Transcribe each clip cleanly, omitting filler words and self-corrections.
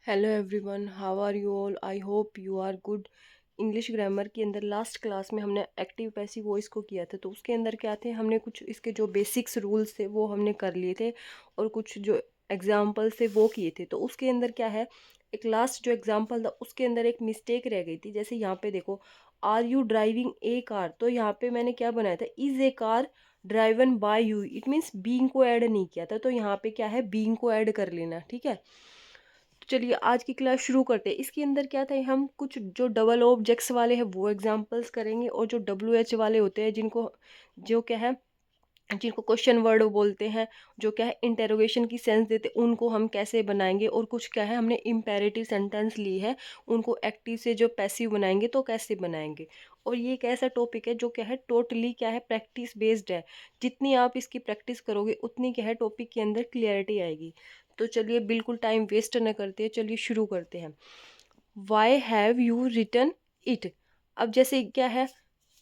Hello everyone, how are you all? I hope you are good. English grammar के अंदर last class में हमने active passive voice को किया था, तो उसके अंदर क्या थे, हमने कुछ इसके जो बेसिक्स रूल्स थे वो हमने कर लिए थे और कुछ जो एग्जाम्पल्स थे वो किए थे। तो उसके अंदर क्या है, एक लास्ट जो एग्जाम्पल था उसके अंदर एक मिस्टेक रह गई थी। जैसे यहाँ पे देखो, are you driving a car, तो यहाँ पे मैंने क्या बनाया था, is a car driven by you. It means being को ऐड नहीं किया था, तो यहाँ पे क्या है, बीइंग को ऐड कर लेना। ठीक है, तो चलिए आज की क्लास शुरू करते हैं। इसके अंदर क्या था, हम कुछ जो डबल ऑब्जेक्ट्स वाले हैं वो एग्जांपल्स करेंगे, और जो डब्ल्यू एच वाले होते हैं जिनको जो क्या है, जिनको क्वेश्चन वर्ड बोलते हैं, जो क्या है इंटेरोगेशन की सेंस देते हैं, उनको हम कैसे बनाएंगे। और कुछ क्या है, हमने इम्पेरेटिव सेंटेंस ली है, उनको एक्टिव से जो पैसिव बनाएंगे तो कैसे बनाएंगे। और ये एक ऐसा टॉपिक है जो क्या है, टोटली क्या है, प्रैक्टिस बेस्ड है। जितनी आप इसकी प्रैक्टिस करोगे उतनी क्या है, टॉपिक के अंदर क्लियरिटी आएगी। तो चलिए बिल्कुल टाइम वेस्ट न करते, चलिए शुरू करते हैं। Why have you written it. अब जैसे क्या है,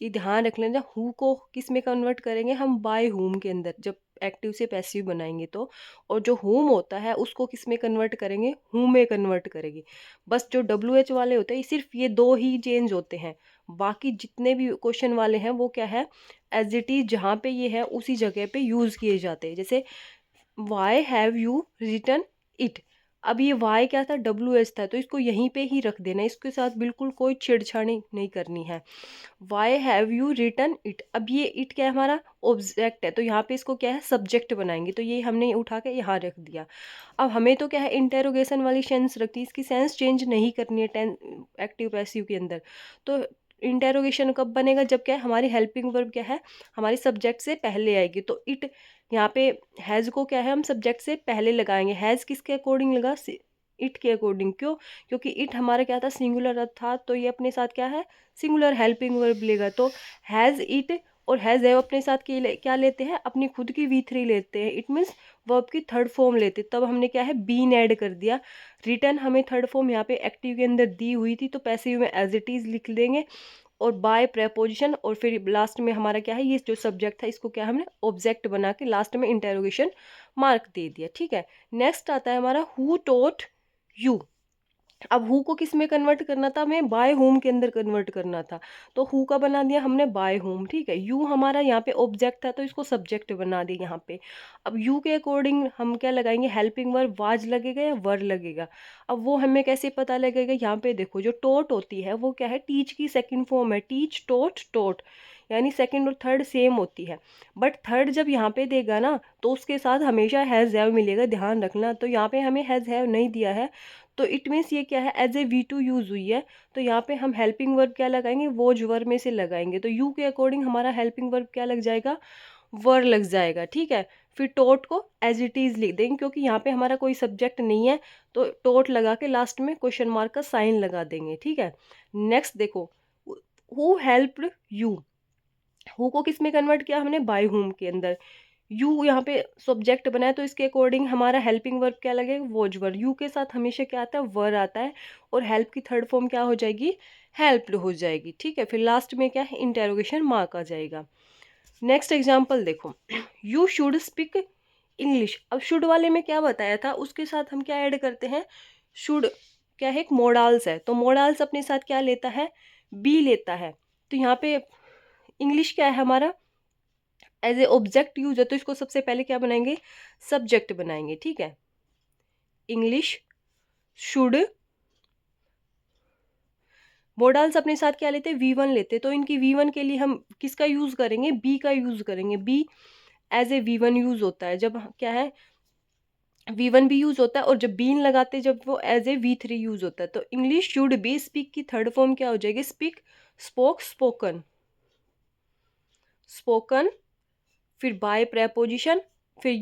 ये ध्यान रख लेना, हु को किस में कन्वर्ट करेंगे हम, बाय हुम के अंदर, जब एक्टिव से पैसिव बनाएंगे तो। और जो हुम होता है उसको किस में कन्वर्ट करेंगे, हु में कन्वर्ट करेंगे। बस जो डब्ल्यू एच वाले होते हैं सिर्फ ये दो ही चेंज होते हैं, बाकी जितने भी क्वेश्चन वाले हैं वो क्या है, एज इट इज जहाँ पे ये है उसी जगह पे यूज किए जाते हैं। जैसे why have you written it, अब ये वाई क्या था, डब्ल्यू एच था, तो इसको यहीं पे ही रख देना, इसके साथ बिल्कुल कोई छेड़छाड़ी नहीं करनी है। Why have you written it, अब ये इट क्या है, हमारा ऑब्जेक्ट है, तो यहाँ पे इसको क्या है, सब्जेक्ट बनाएंगे, तो ये हमने उठा के यहाँ रख दिया। अब हमें तो क्या है, इंटेरोगेशन वाली सेंस रखती है, इसकी सेंस चेंज नहीं करनी है टेन एक्टिव पैसिव के अंदर। तो इंटेरोगेशन कब बनेगा, जब क्या है, हमारी हेल्पिंग वर्ब क्या है, हमारी सब्जेक्ट से पहले आएगी। तो इट यहाँ पे हैज़ को क्या है, हम सब्जेक्ट से पहले लगाएंगे। हैज़ किसके अकॉर्डिंग लगा, इट के अकॉर्डिंग। क्यों, क्योंकि इट हमारा क्या था, सिंगुलर था, तो ये अपने साथ क्या है, सिंगुलर हेल्पिंग वर्ब लेगा। तो हैज़ इट और हैज़ है अपने साथ क्या लेते हैं, अपनी खुद की V3 लेते हैं। इट मीन्स वर्ब की थर्ड फॉर्म लेते, तब हमने क्या है, बीन ऐड कर दिया। रिटर्न हमें थर्ड फॉर्म यहाँ पे एक्टिव के अंदर दी हुई थी, तो पैसिव में एज इट इज लिख देंगे। और बाय प्रेपोजिशन, और फिर लास्ट में हमारा क्या है, ये जो सब्जेक्ट था इसको क्या हमने ऑब्जेक्ट बना के लास्ट में इंटेरोगेशन मार्क दे दिया। ठीक है, नेक्स्ट आता है हमारा हु टोट यू। अब हु को किस में कन्वर्ट करना था, हमें बाय होम के अंदर कन्वर्ट करना था, तो हु का बना दिया हमने बाय होम। ठीक है, यू हमारा यहाँ पे ऑब्जेक्ट था, तो इसको सब्जेक्ट बना दिया यहाँ पे। अब यू के अकॉर्डिंग हम क्या लगाएंगे, हेल्पिंग वर्ब वाज लगेगा या वर लगेगा। अब वो हमें कैसे पता लगेगा, यहाँ पे देखो जो टोट होती है वो क्या है, टीच की सेकेंड फॉर्म है, टीच टोट टोट, यानी सेकंड और थर्ड सेम होती है। बट थर्ड जब यहाँ पे देगा ना, तो उसके साथ हमेशा हैज़ हैव मिलेगा, ध्यान रखना। तो यहाँ पे हमें हैज़ हैव नहीं दिया है, तो इट मीन्स ये क्या है, एज ए V2 यूज हुई है। तो यहाँ पे हम हेल्पिंग वर्ब क्या लगाएंगे, वोज वर्ब में से लगाएंगे। तो यू के अकॉर्डिंग हमारा हेल्पिंग वर्ब क्या लग जाएगा, वर लग जाएगा। ठीक है, फिर टोट को एज इट इज लिख देंगे, क्योंकि यहाँ पे हमारा कोई सब्जेक्ट नहीं है, तो टोट लगा के लास्ट में क्वेश्चन मार्क का साइन लगा देंगे। ठीक है, नेक्स्ट देखो, who helped you. Who co किस में कन्वर्ट किया हमने, बाय हुम के अंदर। यू यहाँ पे सब्जेक्ट बनाया, तो इसके अकॉर्डिंग हमारा हेल्पिंग वर्ब क्या लगेगा, वॉज वर्ब। यू के साथ हमेशा क्या आता है, वर आता है, और हेल्प की थर्ड फॉर्म क्या हो जाएगी, हेल्प्ड हो जाएगी। ठीक है, फिर लास्ट में क्या है, इंटेरोगेशन मार्क आ जाएगा। नेक्स्ट एग्जाम्पल देखो, यू शुड स्पीक इंग्लिश। अब शुड वाले में क्या बताया था, उसके साथ हम क्या ऐड करते हैं, शुड क्या है, एक मोडाल्स है, तो मोडाल्स अपने साथ क्या लेता है, बी लेता है। तो यहाँ पे इंग्लिश क्या है हमारा, एज ए ऑब्जेक्ट यूज है, तो इसको सबसे पहले क्या बनाएंगे, सब्जेक्ट बनाएंगे। ठीक है, इंग्लिश शुड, मोडाल्स अपने साथ क्या लेते हैं, V1 लेते हैं, तो इनकी V1 के लिए हम किसका यूज करेंगे, बी का यूज करेंगे। B as a V1 use होता है, जब क्या है, V1 भी यूज होता है, और जब बीन लगाते हैं जब वो एज ए V3 यूज होता है। तो इंग्लिश शुड बी, स्पीक की थर्ड फॉर्म क्या हो जाएगी, स्पीक, स्पोक, स्पोकन, स्पोकन, फिर बाय प्रेपोजिशन, फिर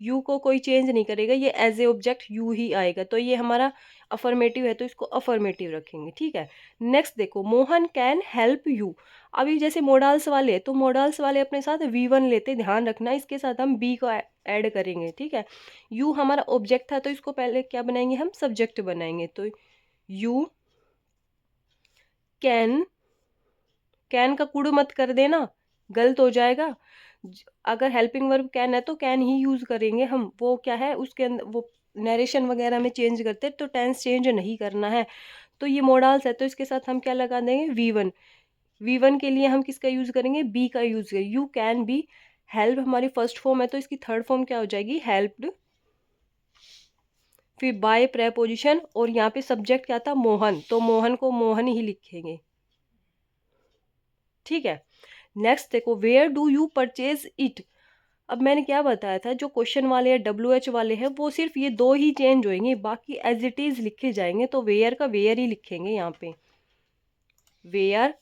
यू को कोई चेंज नहीं करेगा, ये एज ए ऑब्जेक्ट यू ही आएगा, तो ये हमारा अफर्मेटिव है, तो इसको अफर्मेटिव रखेंगे। ठीक है, नेक्स्ट देखो, मोहन कैन हेल्प यू। अभी जैसे मोडाल्स वाले, तो मोडाल्स वाले अपने साथ V1 लेते, ध्यान रखना, इसके साथ हम बी को ऐड करेंगे। ठीक है, यू हमारा ऑब्जेक्ट था, तो इसको पहले क्या बनाएंगे, हम सब्जेक्ट बनाएंगे। तो यू कैन, कैन का कुड़ मत कर देना, गलत हो जाएगा। अगर हेल्पिंग वर्ब कैन है तो कैन ही यूज करेंगे हम, वो क्या है उसके अंदर वो नरेशन वगैरह में चेंज करते हैं तो टेंस चेंज नहीं करना है। तो ये मोडाल्स है, तो इसके साथ हम क्या लगा देंगे, V1। V1 के लिए हम किसका यूज़ करेंगे, बी का यूज़ करेंगे। यू कैन बी, हेल्प हमारी फर्स्ट फॉर्म है तो इसकी थर्ड फॉर्म क्या हो जाएगी, हेल्प्ड। फिर बाय प्रेपोजिशन, और यहाँ पे सब्जेक्ट क्या था, मोहन, तो मोहन को मोहन ही लिखेंगे। ठीक है। नेक्स्ट देखो, where do you purchase it. अब मैंने क्या बताया था, जो क्वेश्चन वाले या WH वाले हैं वो सिर्फ ये दो ही चेंज होंगे, बाकी एज इट इज लिखे जाएंगे। तो वेयर का वेयर ही लिखेंगे यहाँ पे, वेयर।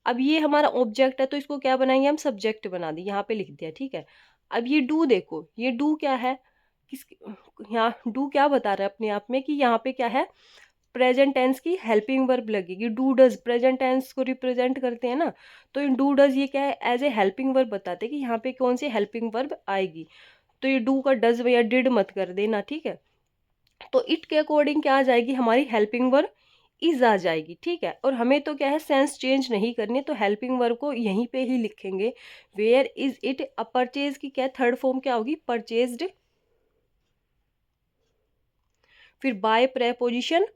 अब ये हमारा ऑब्जेक्ट है तो इसको क्या बनाएंगे हम, सब्जेक्ट बना दी, यहाँ पे लिख दिया। ठीक है। अब ये डू देखो, ये डू क्या है, किस, यहाँ डू क्या बता रहा है अपने आप में कि यहाँ पे क्या है, प्रेजेंट टेंस की हेल्पिंग वर्ब लगेगी। डू डज प्रेजेंट टेंस को रिप्रेजेंट करते हैं ना, तो इन डू डज ये क्या है, एज ए हेल्पिंग वर्ब बताते हैं कि यहाँ पे कौन सी हेल्पिंग वर्ब आएगी। तो ये डू का डज या डिड मत कर देना। ठीक है। तो इट के अकॉर्डिंग क्या आ जाएगी, हमारी हेल्पिंग वर्ब इज आ जाएगी। ठीक है। और हमें तो क्या है, सेंस चेंज नहीं करनी, तो हेल्पिंग वर्ब को यहीं पे ही लिखेंगे। Where is it. अब परचेज की क्या थर्ड फॉर्म क्या होगी, परचेज्ड। फिर बाय प्रेपोजिशन,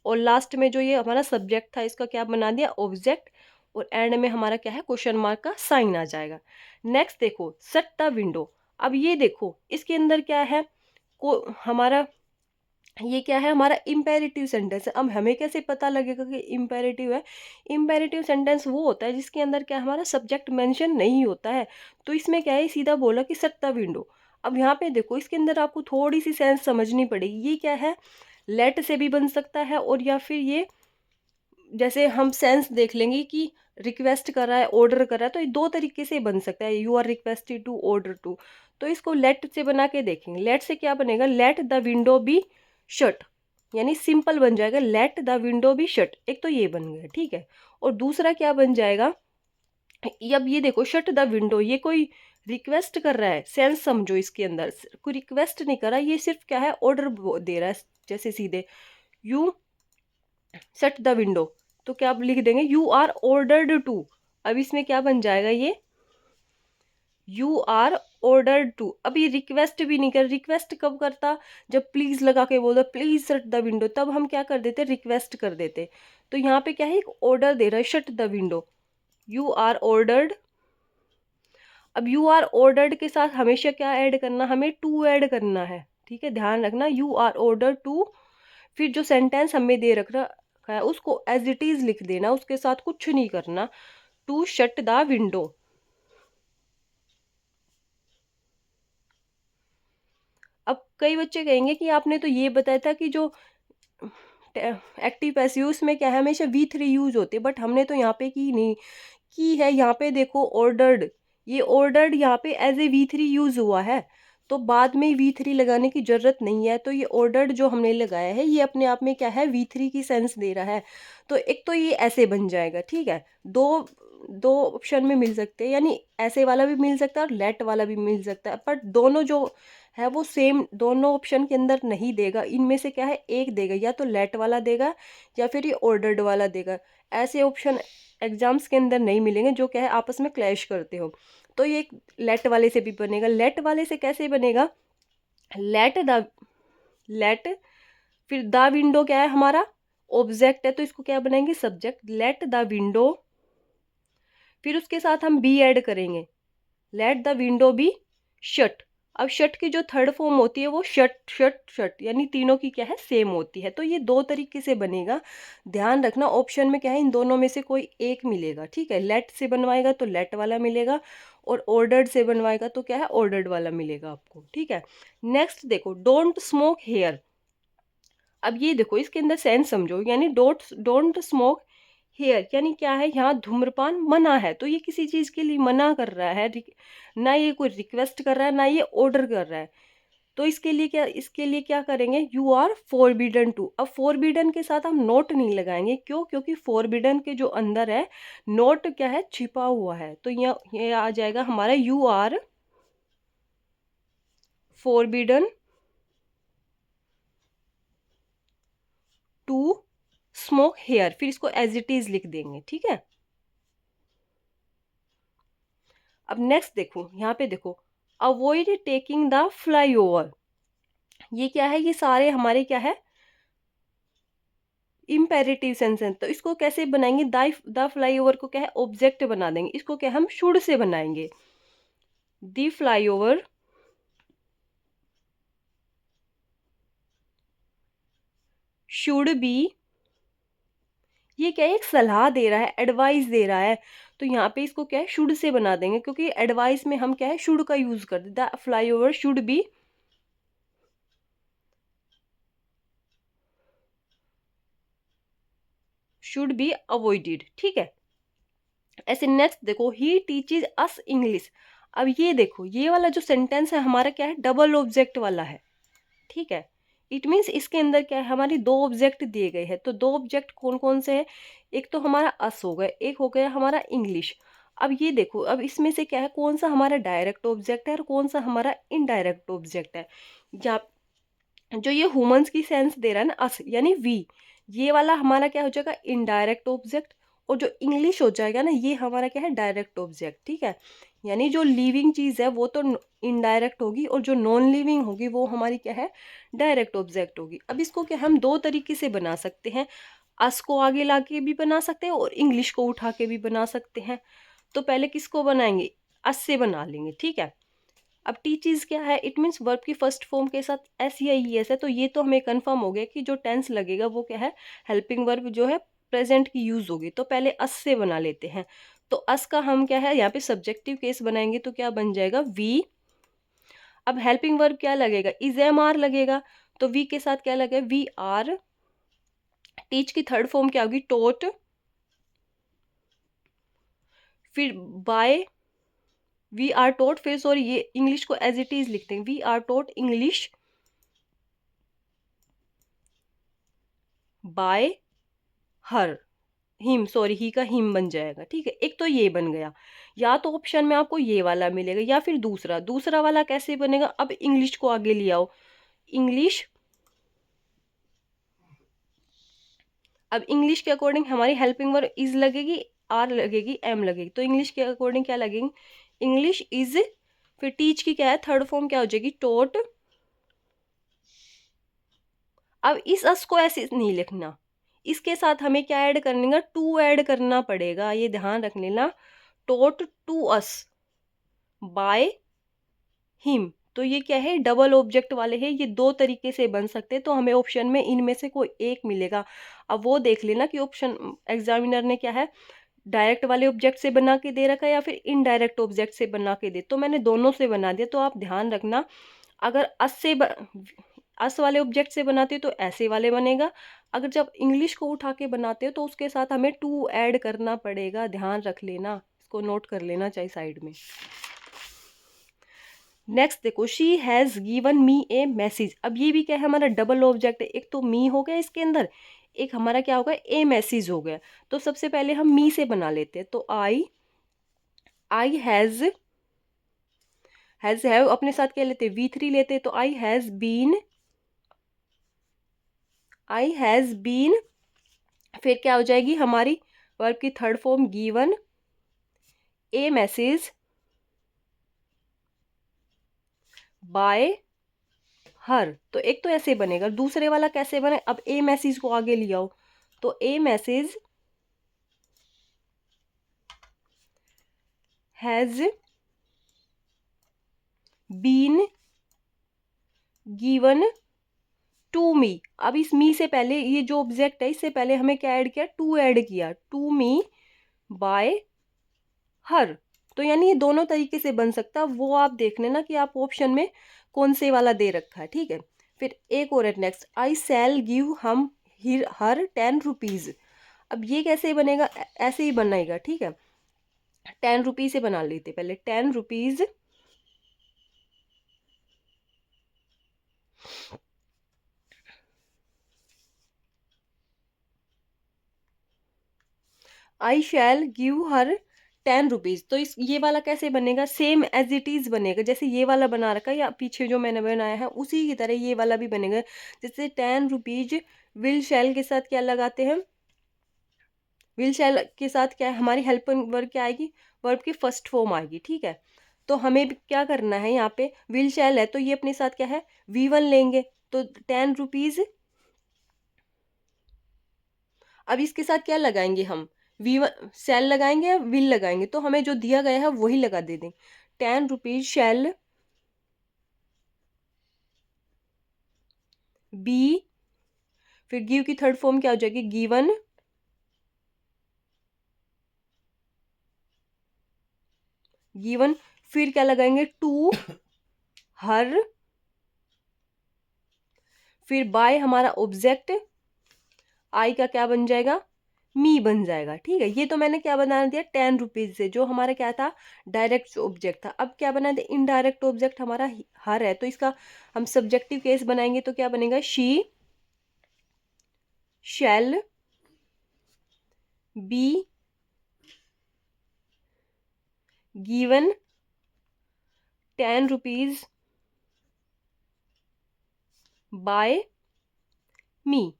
और लास्ट में जो ये हमारा सब्जेक्ट था इसका क्या बना दिया, ऑब्जेक्ट। और एंड में हमारा क्या है, क्वेश्चन मार्क का साइन आ जाएगा। नेक्स्ट देखो, शट द विंडो। अब ये देखो इसके अंदर क्या है, को हमारा ये क्या है, हमारा इम्पेरेटिव सेंटेंस है। अब हमें कैसे पता लगेगा कि इम्पेरेटिव है, इम्पेरेटिव सेंटेंस वो होता है जिसके अंदर क्या हमारा सब्जेक्ट मेंशन नहीं होता है। तो इसमें क्या है, सीधा बोला कि शट द विंडो। अब यहाँ पे देखो इसके अंदर आपको थोड़ी सी सेंस समझनी पड़ेगी। ये क्या है, लेट से भी बन सकता है, और या फिर ये जैसे हम सेंस देख लेंगे कि रिक्वेस्ट कर रहा है, ऑर्डर कर रहा है, तो ये दो तरीके से बन सकता है, you are requested to, order to. तो इसको लेट से बना के देखेंगे। लेट से क्या बनेगा, let the window be shut, यानी सिंपल बन जाएगा, let the window be shut. एक तो ये बन गया। ठीक है। और दूसरा क्या बन जाएगा, अब ये देखो शट द विंडो, ये कोई रिक्वेस्ट कर रहा है, सेंस समझो, इसके अंदर कोई रिक्वेस्ट नहीं कर रहा, ये सिर्फ क्या है, ऑर्डर दे रहा है। जैसे सीधे यू शट द विंडो, तो क्या आप लिख देंगे, यू आर ऑर्डर्ड टू। अब इसमें क्या बन जाएगा, ये यू आर ऑर्डर्ड टू। अब ये रिक्वेस्ट भी नहीं कर, रिक्वेस्ट कब करता, जब प्लीज लगा के बोलता प्लीज शट द विंडो, तब हम क्या कर देते, रिक्वेस्ट कर देते। तो यहाँ पे क्या है, एक ऑर्डर दे रहा है, shut the window, you are ordered. अब यू आर ऑर्डर्ड के साथ हमेशा क्या ऐड करना, हमें टू ऐड करना है। ठीक है, ध्यान रखना, यू आर ऑर्डर टू। फिर जो सेंटेंस हमें दे रखा है उसको एज इट इज लिख देना, उसके साथ कुछ नहीं करना, टू शट द विंडो। अब कई बच्चे कहेंगे कि आपने तो ये बताया था कि जो एक्टिव पैसिव उसमें क्या है, हमेशा V3 यूज होते, बट हमने तो यहाँ पे की नहीं की है। यहाँ पे देखो ऑर्डर्ड, ये ऑर्डर्ड यहाँ पे एज ए V3 यूज हुआ है, तो बाद में V3 लगाने की जरूरत नहीं है। तो ये ऑर्डर्ड जो हमने लगाया है ये अपने आप में क्या है, V3 की सेंस दे रहा है। तो एक तो ये ऐसे बन जाएगा। ठीक है, दो दो ऑप्शन में मिल सकते हैं, यानी ऐसे वाला भी मिल सकता है और लेट वाला भी मिल सकता है, पर दोनों जो है वो सेम दोनों ऑप्शन के अंदर नहीं देगा। इनमें से क्या है, एक देगा, या तो लेट वाला देगा या फिर ये ऑर्डर्ड वाला देगा। ऐसे ऑप्शन एग्जाम्स के अंदर नहीं मिलेंगे जो क्या है आपस में क्लैश करते हो। तो ये लेट वाले से भी बनेगा। लेट वाले से कैसे बनेगा, लेट द, लेट, फिर द विंडो क्या है हमारा ऑब्जेक्ट है, तो इसको क्या बनाएंगे, सब्जेक्ट, लेट द विंडो। फिर उसके साथ हम बी ऐड करेंगे, let the window be shut. अब शट की जो थर्ड फॉर्म होती है वो शट शट शट, यानी तीनों की क्या है, सेम होती है। तो ये दो तरीके से बनेगा। ध्यान रखना ऑप्शन में क्या है, इन दोनों में से कोई एक मिलेगा। ठीक है, लेट से बनवाएगा तो लेट वाला मिलेगा, और ऑर्डर्ड से बनवाएगा तो क्या है, ऑर्डर्ड वाला मिलेगा आपको। ठीक है। नेक्स्ट देखो, डोंट स्मोक हेयर। अब ये देखो इसके अंदर सेंस समझो, यानी डोंट स्मोक हेयर, यानी क्या है, यहाँ धूम्रपान मना है, तो ये किसी चीज के लिए मना कर रहा है, ना ये कोई रिक्वेस्ट कर रहा है ना ये ऑर्डर कर रहा है। तो इसके लिए क्या करेंगे, यू आर फॉरबिडन टू। अब फॉरबिडन के साथ हम नोट नहीं लगाएंगे, क्यों, क्योंकि फॉरबिडन के जो अंदर है नोट क्या है, छिपा हुआ है। तो ये आ जाएगा हमारा, you are forbidden to smoke here, फिर इसको एज इट इज लिख देंगे। ठीक है। अब नेक्स्ट देखो, यहाँ पे देखो, avoid taking the fly over. ये क्या है, ये सारे हमारे क्या है, इम्पेरेटिव सेंटेंस। तो इसको कैसे बनाएंगे, द फ्लाईओवर को क्या है, ऑब्जेक्ट बना देंगे। इसको क्या हम शुड से बनाएंगे, द फ्लाईओवर शुड बी। ये क्या है, एक सलाह दे रहा है, एडवाइस दे रहा है। तो यहाँ पे इसको क्या है, शुड से बना देंगे, क्योंकि एडवाइस में हम क्या है, शुड का यूज कर दे। The flyover should be avoided, ठीक है। ऐसे नेक्स्ट देखो, ही टीचेज अस इंग्लिश। अब ये देखो, ये वाला जो सेंटेंस है हमारा क्या है, डबल ऑब्जेक्ट वाला है, ठीक है। इट मीन्स इसके अंदर क्या है, हमारी दो ऑब्जेक्ट दिए गए हैं। तो दो ऑब्जेक्ट कौन कौन से हैं, एक तो हमारा अस हो गया, एक हो गया हमारा इंग्लिश। अब ये देखो, अब इसमें से क्या है, कौन सा हमारा डायरेक्ट ऑब्जेक्ट है और कौन सा हमारा इनडायरेक्ट ऑब्जेक्ट है। जहाँ जो ये ह्यूमंस की सेंस दे रहा है ना, अस यानी वी, ये वाला हमारा क्या हो जाएगा, इनडायरेक्ट ऑब्जेक्ट। और जो इंग्लिश हो जाएगा ना, ये हमारा क्या है, डायरेक्ट ऑब्जेक्ट, ठीक है। यानी जो लिविंग चीज है वो तो इनडायरेक्ट होगी, और जो नॉन लिविंग होगी वो हमारी क्या है, डायरेक्ट ऑब्जेक्ट होगी। अब इसको क्या हम दो तरीके से बना सकते हैं, अस को आगे ला के भी बना सकते हैं और इंग्लिश को उठा के भी बना सकते हैं। तो पहले किसको बनाएंगे, अस से बना लेंगे, ठीक है। अब टी चीज क्या है, इट मीन्स वर्ब की फर्स्ट फॉर्म के साथ एस या ई एस है। तो ये तो हमें कंफर्म हो गया कि जो टेंस लगेगा वो क्या है, हेल्पिंग वर्ब जो है प्रेजेंट की यूज होगी। तो पहले अस से बना लेते हैं। तो अस का हम क्या है, यहाँ पे सब्जेक्टिव केस बनाएंगे तो क्या बन जाएगा, वी। अब हेल्पिंग वर्ब क्या लगेगा, इज एम आर लगेगा। तो वी के साथ क्या लगेगा, वी आर। टीच की थर्ड फॉर्म क्या होगी, टोट। फिर बाय, वी आर टोट। फिर सॉरी, ये इंग्लिश को एज इट इज लिखते हैं, we are taught English by her. Him, sorry, he का हिम बन जाएगा, ठीक है। एक तो ये बन गया, या तो ऑप्शन में आपको ये वाला मिलेगा या फिर दूसरा। दूसरा वाला कैसे बनेगा, अब इंग्लिश को आगे ले आओ, इंग्लिश। अब इंग्लिश के अकॉर्डिंग हमारी हेल्पिंग वर्ब इज लगेगी, आर लगेगी, एम लगेगी। तो इंग्लिश के अकॉर्डिंग क्या लगेगी, इंग्लिश इज। फिर टीच की क्या है, थर्ड फॉर्म क्या हो जाएगी, टोट। अब इस अस को ऐसे नहीं लिखना, इसके साथ हमें क्या ऐड करने का, टू ऐड करना पड़ेगा, ये ध्यान रख लेना। टोट टू अस बाय हिम। तो ये क्या है, डबल ऑब्जेक्ट वाले हैं, ये दो तरीके से बन सकते हैं। तो हमें ऑप्शन में इनमें से कोई एक मिलेगा। अब वो देख लेना कि ऑप्शन एग्जामिनर ने क्या है, डायरेक्ट वाले ऑब्जेक्ट से बना के दे रखा है या फिर इनडायरेक्ट ऑब्जेक्ट से बना के दे। तो मैंने दोनों से बना दिया। तो आप ध्यान रखना, अगर अस वाले ऑब्जेक्ट से बनाते हो तो ऐसे वाले बनेगा। अगर जब इंग्लिश को उठा के बनाते हो तो उसके साथ हमें टू ऐड करना पड़ेगा, ध्यान रख लेना, इसको नोट कर लेना चाहिए साइड में। नेक्स्ट देखो, she has given me A message. अब ये भी क्या है, हमारा डबल ऑब्जेक्ट है। एक तो मी हो गया इसके अंदर, एक हमारा क्या होगा, ए मैसेज हो गया। तो सबसे पहले हम मी से बना लेते हैं। तो आई हैव अपने साथ क्या लेते, V3 लेते। तो आई हैज बीन। फिर क्या हो जाएगी हमारी वर्ब की थर्ड फॉर्म, गिवन ए मैसेज बाय हर। तो एक तो ऐसे बनेगा, दूसरे वाला कैसे बने, अब ए मैसेज को आगे ले आओ। तो a message has been given to me. अब इस मी से पहले ये जो ऑब्जेक्ट है, इससे पहले हमें क्या ऐड किया, टू ऐड किया, टू मी बाय हर। तो यानी ये दोनों तरीके से बन सकता है, वो आप देख लेना कि आप ऑप्शन में कौन से वाला दे रखा है, ठीक है। फिर एक और है नेक्स्ट, आई सेल गिव हम हर 10 रुपीज। अब ये कैसे बनेगा, ऐसे ही बनाएगा, ठीक है। 10 रुपीज से बना लेते पहले, 10 रुपीज आई शैल गिव हर 10 रुपीज। तो इस ये वाला कैसे बनेगा, सेम एज इट इज बनेगा, जैसे ये वाला बना रखा है या पीछे जो मैंने बनाया है उसी की तरह ये वाला भी बनेगा। जैसे 10 रुपीज, विल शैल के साथ क्या लगाते हैं, विल शैल के साथ क्या है, हमारी हेल्पिंग वर्ब क्या आएगी, वर्ब की फर्स्ट फॉर्म आएगी, ठीक है। तो हमें भी क्या करना है, यहाँ पे विल शैल है तो ये अपने साथ क्या है, V1 लेंगे। तो 10 रुपीज़। अब इसके साथ क्या लगाएंगे हम, वी सेल लगाएंगे या विल लगाएंगे, तो हमें जो दिया गया है वही लगा दे दें। 10 रुपीज़ शेल बी, फिर गिव की थर्ड फॉर्म क्या हो जाएगी, गिवन। गिवन, फिर क्या लगाएंगे, टू हर, फिर बाय हमारा ऑब्जेक्ट, आई का क्या बन जाएगा, मी बन जाएगा। ठीक है, ये तो मैंने क्या बना दिया, 10 रुपीज से, जो हमारा क्या था, डायरेक्ट ऑब्जेक्ट था। अब क्या बना दिया, इनडायरेक्ट ऑब्जेक्ट हमारा हर है, तो इसका हम सब्जेक्टिव केस बनाएंगे तो क्या बनेगा, she shall be given 10 rupees by me.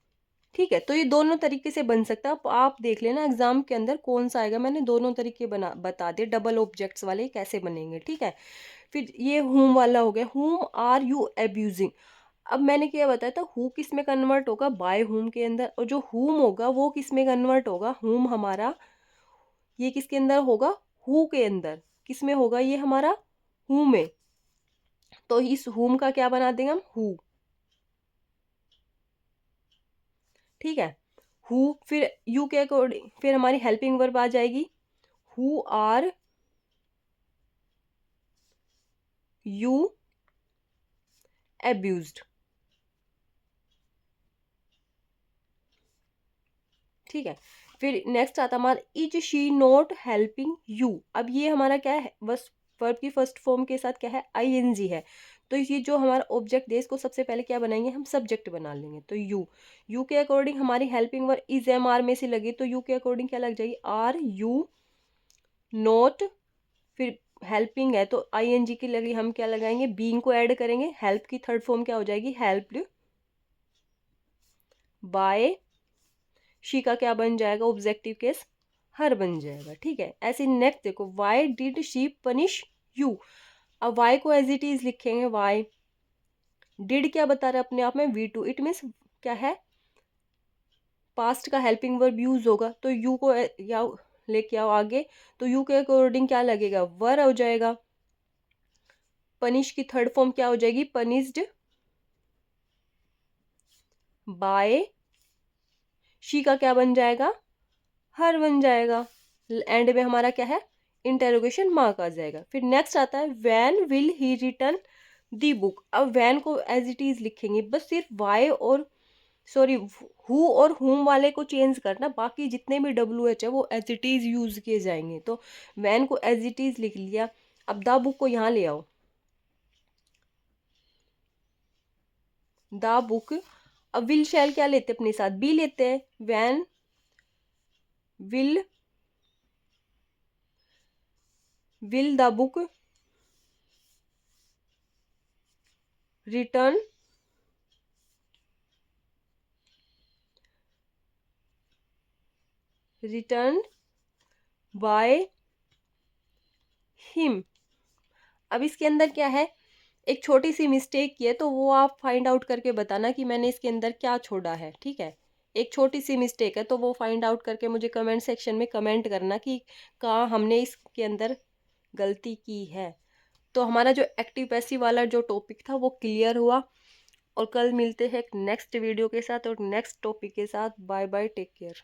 ठीक है, तो ये दोनों तरीके से बन सकता है। आप देख लेना एग्जाम के अंदर कौन सा आएगा, मैंने दोनों तरीके बता दिए, डबल ऑब्जेक्ट्स वाले कैसे बनेंगे। ठीक है, फिर ये हुम वाला हो गया, हुम आर यू अब्यूजिंग। अब मैंने क्या बताया था, हु किस में कन्वर्ट होगा, बाय हुम के अंदर, और जो हुम होगा वो किस में कन्वर्ट होगा, हुम हमारा ये किसके अंदर होगा, हु के अंदर। किस में होगा ये हमारा, हु में। तो इस हुम का क्या बना देंगे हम, हु। ठीक है, हु, फिर यू के अकॉर्डिंग फिर हमारी हेल्पिंग वर्ब आ जाएगी, हु आर यू अब्यूज्ड। ठीक है, फिर नेक्स्ट आता हमारा, is she not helping you. अब ये हमारा क्या है, बस वर्ब की फर्स्ट फॉर्म के साथ क्या है, आईएनजी है। तो ये जो हमारा ऑब्जेक्ट है इसको सबसे पहले क्या बनाएंगे, हम सब्जेक्ट बना लेंगे। तो यू के अकॉर्डिंग हमारी helping verb is am are में से लगी, तो यू के अकॉर्डिंग क्या लग जाएगी, आर यू नॉट, फिर हेल्पिंग है तो आईएनजी की लगी, हम क्या लगाएंगे, बीइंग को ऐड करेंगे। हेल्प की थर्ड फॉर्म क्या हो जाएगी, हेल्प्ड बाय, शी का क्या बन जाएगा, ऑब्जेक्टिव केस हर बन जाएगा। ठीक है, ऐसे नेक्स्ट देखो, why did she punish you. अब वाई को एज इट इज लिखेंगे, वाई डिड क्या बता रहे अपने आप में, V2, इट मीन्स क्या है, पास्ट का हेल्पिंग वर्ब यूज होगा, तो यू को या लेके आओ आगे, तो यू के अकॉर्डिंग क्या लगेगा, वर हो जाएगा। पनिश की थर्ड फॉर्म क्या हो जाएगी, पनिश्ड बाय, शी का क्या बन जाएगा, हर बन जाएगा। एंड में हमारा क्या है, इंटेरोगेशन मार्क आ जाएगा। फिर नेक्स्ट आता है, when will he return the book. अब व्हेन को एज इट इज लिखेंगे, बस सिर्फ वाई और सॉरी हु और हुम वाले को चेंज करना, बाकी जितने भी WH है वो एज इट इज यूज किए जाएंगे। तो व्हेन को एज इट इज लिख लिया। अब द बुक को यहाँ ले आओ, द बुक। अब विल शैल क्या लेते हैं अपने साथ, बी लेते हैं, when will the book return by him. अब इसके अंदर क्या है, एक छोटी सी मिस्टेक की है, तो वो आप फाइंड आउट करके बताना कि मैंने इसके अंदर क्या छोड़ा है। ठीक है, एक छोटी सी मिस्टेक है, तो वो फाइंड आउट करके मुझे कमेंट सेक्शन में कमेंट करना कि कहाँ हमने इसके अंदर गलती की है। तो हमारा जो एक्टिव पैसिव वाला जो टॉपिक था वो क्लियर हुआ, और कल मिलते हैं एक नेक्स्ट वीडियो के साथ और नेक्स्ट टॉपिक के साथ। Bye bye, take care.